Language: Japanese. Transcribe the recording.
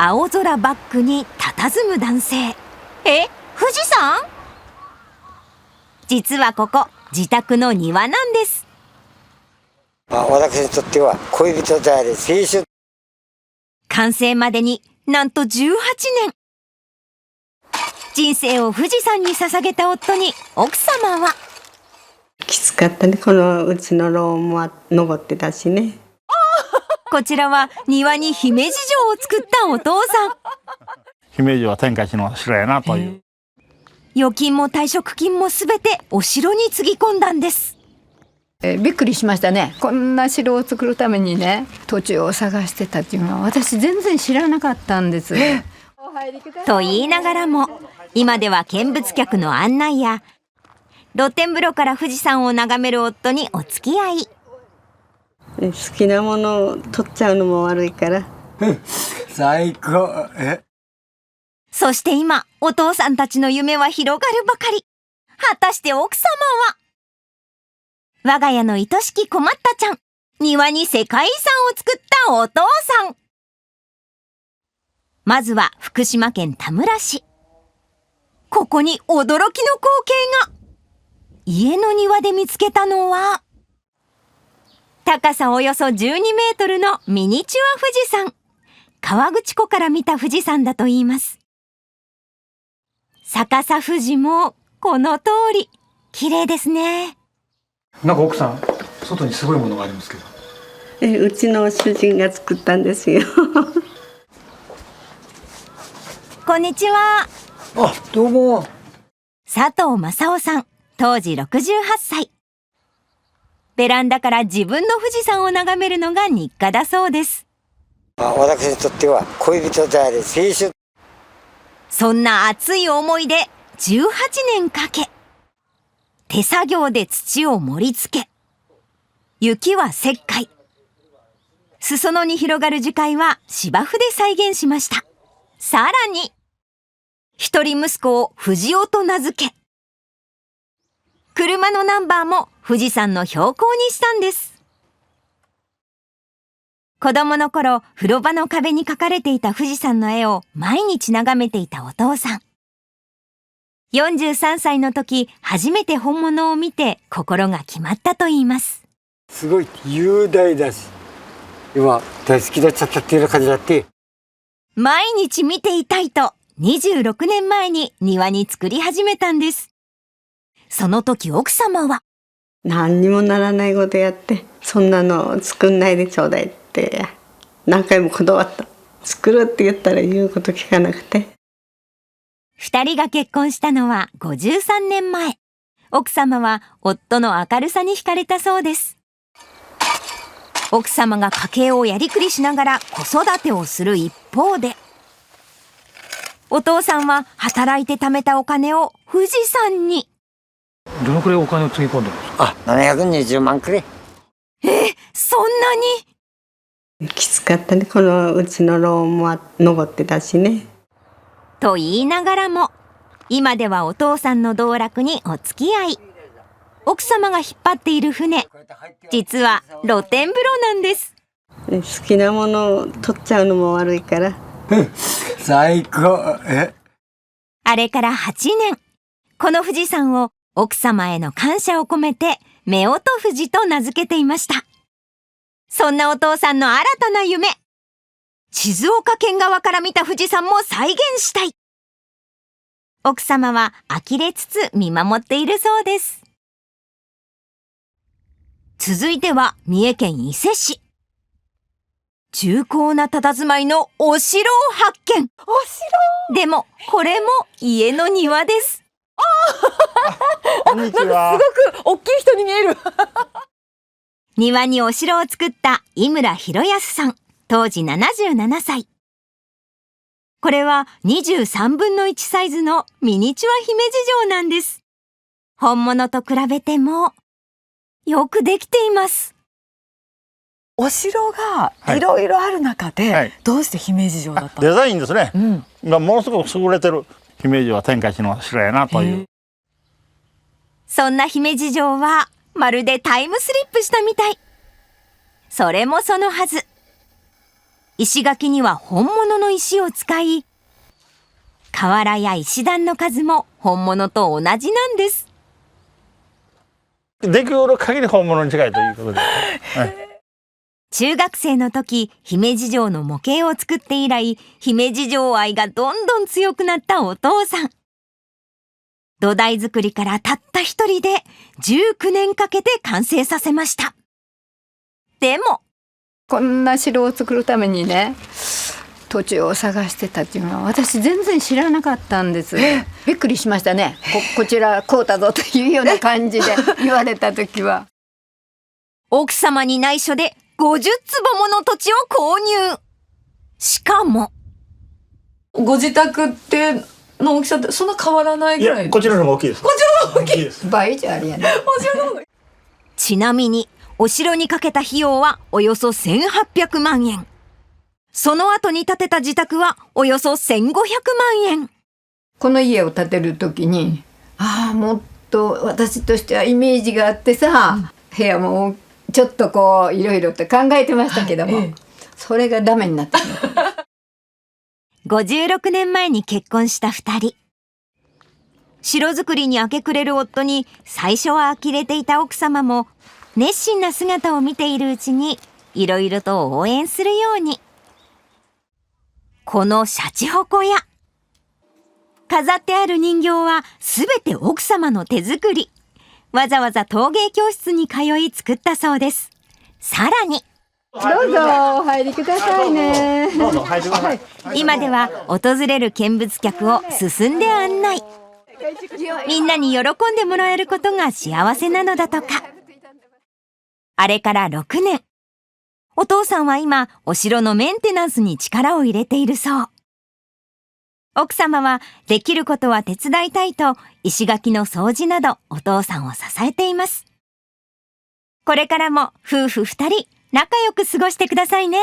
青空バックに佇む男性。富士山？実はここ自宅の庭なんです。私にとっては恋人であり青春。完成までになんと18年。人生を富士山に捧げた夫に奥様は。きつかったね。このうちのローンも登ってたしね。こちらは庭に姫路城を作ったお父さん。姫路は天下一の城やなという。預金も退職金もすべてお城につぎ込んだんです。びっくりしましたね。こんな城を作るためにね、土地を探してたっていうのは私全然知らなかったんです。と言いながらも、今では見物客の案内や露天風呂から富士山を眺める夫にお付き合い。好きなものを取っちゃうのも悪いから最高。そして今、お父さんたちの夢は広がるばかり。果たして奥様は？我が家の愛しき困ったちゃん、庭に世界遺産を作ったお父さん。まずは福島県田村市。ここに驚きの光景が。家の庭で見つけたのは、高さおよそ12メートルのミニチュア富士山。河口湖から見た富士山だといいます。逆さ富士もこの通り綺麗ですね。なんか奥さん、外にすごいものがありますけど。うちの主人が作ったんですよこんにちは。どうも。佐藤正夫さん、当時68歳。ベランダから自分の富士山を眺めるのが日課だそうです。私にとっては恋人であり青春。そんな熱い思いで18年かけ、手作業で土を盛り付け、雪は石灰、裾野に広がる樹海は芝生で再現しました。さらに、一人息子を藤尾と名付け、車のナンバーも富士山の標高にしたんです。子供の頃、風呂場の壁に描かれていた富士山の絵を毎日眺めていたお父さん。43歳の時、初めて本物を見て心が決まったと言います。すごい雄大だし、今大好きになっちゃったっていうような感じだって。毎日見ていたいと、26年前に庭に作り始めたんです。その時奥様は、何にもならないことやって、そんなの作んないでちょうだいって何回も断った。作るって言ったら言うこと聞かなくて。二人が結婚したのは53年前。奥様は夫の明るさに惹かれたそうです。奥様が家計をやりくりしながら子育てをする一方で、お父さんは働いて貯めたお金を富士山に。どのくらいお金をつぎ込んでるんですか？720万くれ。そんなに？きつかったね。このうちのローンも登ってたしね。と言いながらも、今ではお父さんの道楽にお付き合い。奥様が引っ張っている船、実は露天風呂なんです。好きなものを取っちゃうのも悪いから最高。あれから8年、この富士山を奥様への感謝を込めて夫婦富士と名付けていました。そんなお父さんの新たな夢、静岡県側から見た富士山も再現したい。奥様は呆れつつ見守っているそうです。続いては三重県伊勢市。重厚な佇まいのお城を発見。でもこれも家の庭です。こんにちは。すごく大きい人に見える庭にお城を作った井村博康さん、当時77歳。これは23分の1サイズのミニチュア姫路城なんです。本物と比べてもよくできています。お城がいろいろある中で、どうして姫路城だったの？デザインですね。がものすごく優れてる。姫路は天下一の城やなという。そんな姫路城はまるでタイムスリップしたみたい。それもそのはず。石垣には本物の石を使い、瓦や石段の数も本物と同じなんです。できうる限り本物に近いということで、中学生の時、姫路城の模型を作って以来、姫路城愛がどんどん強くなったお父さん。土台作りからたった一人で19年かけて完成させました。でも、こんな城を作るためにね、土地を探してたっていうのは私全然知らなかったんです。びっくりしましたね。こちらこうだぞというような感じで言われた時は。奥様に内緒で50坪もの土地を購入。しかも、ご自宅っての大きさってそんな変わらないぐらい。こちらの方が大きいです。こちらの方が大きいです。倍以上ありやね。こちらの方が。ちなみに、お城にかけた費用はおよそ1800万円。その後に建てた自宅はおよそ1500万円。この家を建てる時に、もっと私としてはイメージがあってさ、部屋もちょっとこういろいろと考えてましたけども、それがダメになったの。56年前に結婚した2人。城作りに明け暮れる夫に最初は呆れていた奥様も、熱心な姿を見ているうちにいろいろと応援するように。このシャチホコや飾ってある人形はすべて奥様の手作り。わざわざ陶芸教室に通い作ったそうです。さらに、どうぞお入りくださいね。どうぞ入ってください。今では訪れる見物客を進んで案内。みんなに喜んでもらえることが幸せなのだとか。あれから6年。お父さんは今、お城のメンテナンスに力を入れているそう。奥様はできることは手伝いたいと、石垣の掃除などお父さんを支えています。これからも夫婦2人仲良く過ごしてくださいね。